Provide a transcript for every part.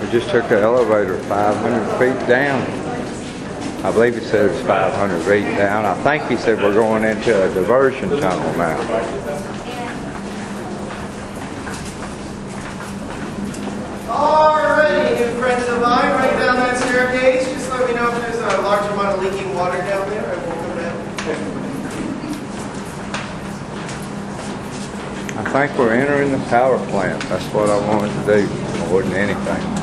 We just took the elevator 500 feet down. I believe he said it's 500 feet down. I think he said we're going into a diversion tunnel now. Alrighty, new friends of mine, right down that staircase. Just let me know if there's a large amount of leaking water down there, and we'll come down. I think we're entering the power plant. That's what I wanted to do, more than anything.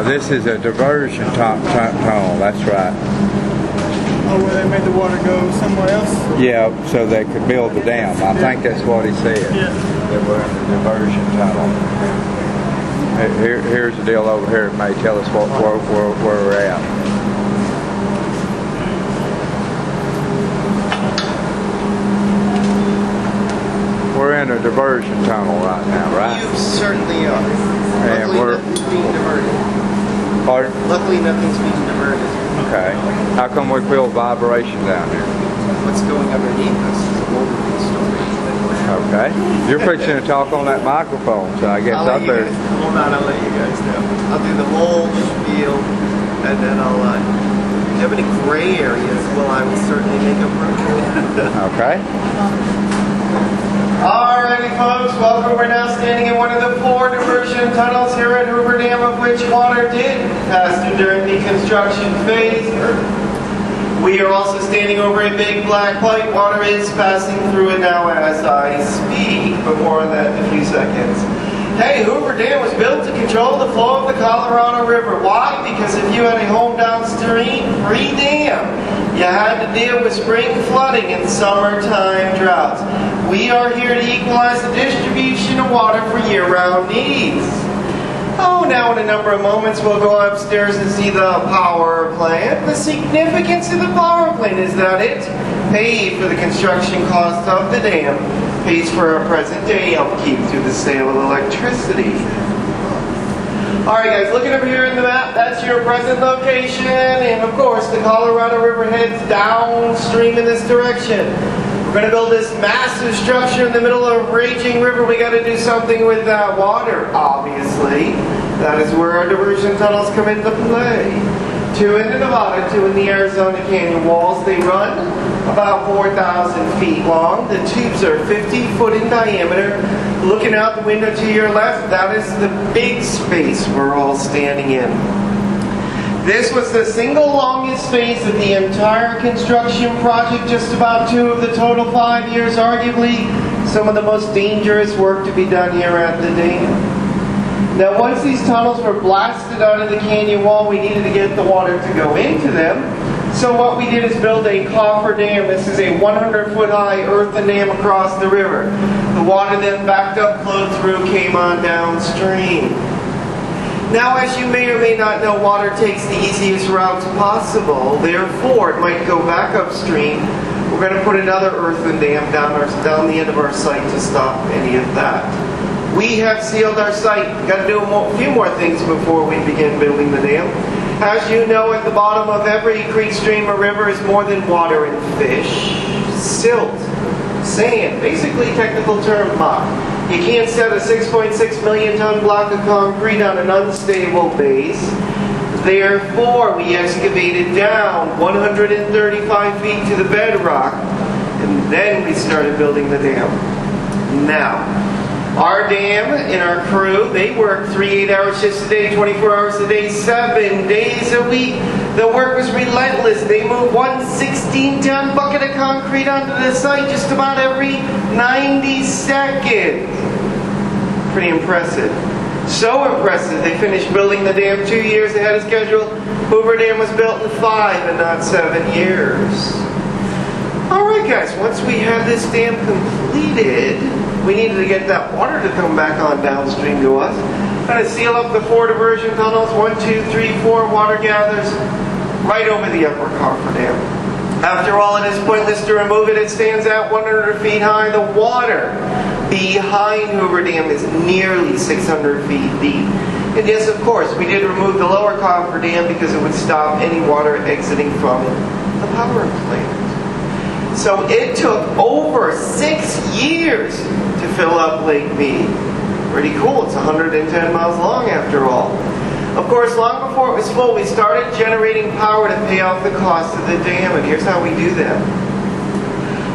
This is a diversion tunnel, that's right. Oh, where they made the water go somewhere else? Yeah, so they could build the dam. I think that's what he said. Yeah. They were in the diversion tunnel. Here's the deal over here. It may tell us where we're at. We're in a diversion tunnel right now, right? You certainly are. And Luckily, nothing's being diverted. Pardon? Luckily, nothing's being diverted. Okay. How come we feel vibration down here? What's going underneath us is a whole different story. Okay. You're fixing to talk on that microphone, so I guess up there. Hold on, I'll let you guys know. I'll do the whole spiel, and then I'll, if you have any gray areas, well, I will certainly make up room. Okay. Alrighty, folks, welcome. We're now standing in one of the 4 diversion tunnels here at Hoover Dam, of which water did pass through during the construction phase. We are also standing over a big black pipe. Water is passing through it now as I speak, but more on that in a few seconds. Hey, Hoover Dam was built to control the flow of the Colorado River. Why? Because if you had a home downstream free dam, you had to deal with spring flooding and summertime droughts. We are here to equalize the distribution of water for year-round needs. Oh, now in a number of moments we'll go upstairs and see the power plant. The significance of the power plant is that it paid for the construction cost of the dam, pays for our present day upkeep through the sale of electricity. Alright guys, looking over here in the map, that's your present location, and of course the Colorado River heads downstream in this direction. We're going to build this massive structure in the middle of a raging river. We got to do something with that water, obviously. That is where our diversion tunnels come into play. 2 in the Nevada, 2 in the Arizona canyon walls. They run about 4,000 feet long. The tubes are 50 foot in diameter. Looking out the window to your left, that is the big space we're all standing in. This was the single longest phase of the entire construction project, just about 2 of the total 5 years, arguably some of the most dangerous work to be done here at the dam. Now once these tunnels were blasted out of the canyon wall, we needed to get the water to go into them. So what we did is build a cofferdam. This is a 100-foot high earthen dam across the river. The water then backed up, flowed through, came on downstream. Now, as you may or may not know, water takes the easiest route possible. Therefore, it might go back upstream. We're going to put another earthen dam down the end of our site to stop any of that. We have sealed our site. We've got to do a few more things before we begin building the dam. As you know, at the bottom of every creek, stream, or river is more than water and fish. Silt, sand, basically technical term muck. You can't set a 6.6 million ton block of concrete on an unstable base. Therefore, we excavated down 135 feet to the bedrock, and then we started building the dam. Now, our dam and our crew, they work 3 8-hour shifts a day, 24 hours a day, 7 days a week. The work was relentless. They moved 1 16-ton bucket of concrete onto the site just about every 90 seconds. Pretty impressive. So impressive, they finished building the dam 2 years ahead of schedule. Hoover Dam was built in 5 and not 7 years. Alright guys, once we have this dam completed, We needed to get that water to come back on downstream to us. Going to seal up the 4 diversion tunnels. 1, 2, 3, 4. Water gathers right over the upper cofferdam. After all, it is pointless to remove it. It stands out 100 feet high. The water behind Hoover Dam is nearly 600 feet deep. And yes, of course, we did remove the lower cofferdam because it would stop any water exiting from the power plant. So it took over 6 years to fill up Lake Mead. Pretty cool. It's 110 miles long after all. Of course, long before it was full, we started generating power to pay off the cost of the dam, and here's how we do that.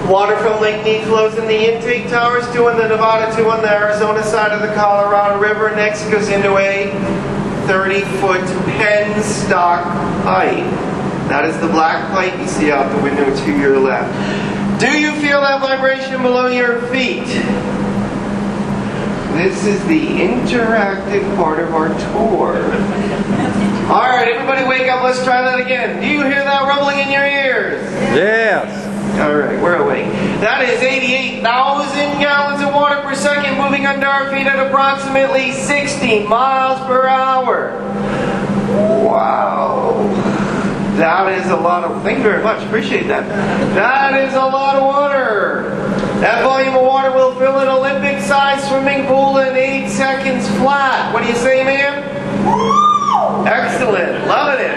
Water from Lake Mead flows in the intake towers, 2 on the Nevada, 2 on the Arizona side of the Colorado River. Next goes into a 30-foot penstock pipe. That is the black pipe you see out the window to your left. Do you feel that vibration below your feet? This is the interactive part of our tour. All right, everybody wake up. Let's try that again. Do you hear that rumbling in your ears? Yes. All right, we're awake. That is 88,000 gallons of water per second moving under our feet at approximately 60 miles per hour. Wow. That is a lot of, thank you very much, appreciate that. That is a lot of water. That volume of water will fill an Olympic-sized swimming pool in 8 seconds flat. What do you say, ma'am? Excellent, loving it.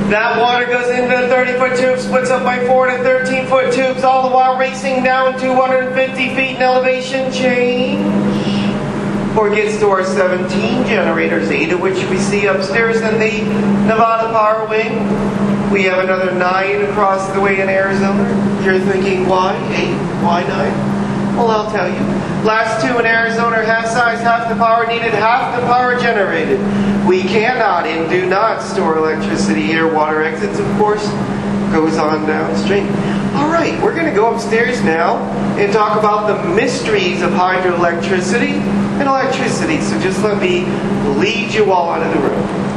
That water goes into 30-foot tubes, splits up by 4 to 13-foot tubes, all the while racing down 250 feet in elevation change. Before it gets to our 17 generators, 8 of which we see upstairs in the Nevada Power Wing. We have another 9 across the way in Arizona. You're thinking, why 8? Why 9? Well, I'll tell you. Last 2 in Arizona are half size, half the power needed, half the power generated. We cannot and do not store electricity here. Water exits, of course, goes on downstream. All right, we're going to go upstairs now and talk about the mysteries of hydroelectricity and electricity. So just let me lead you all out of the room.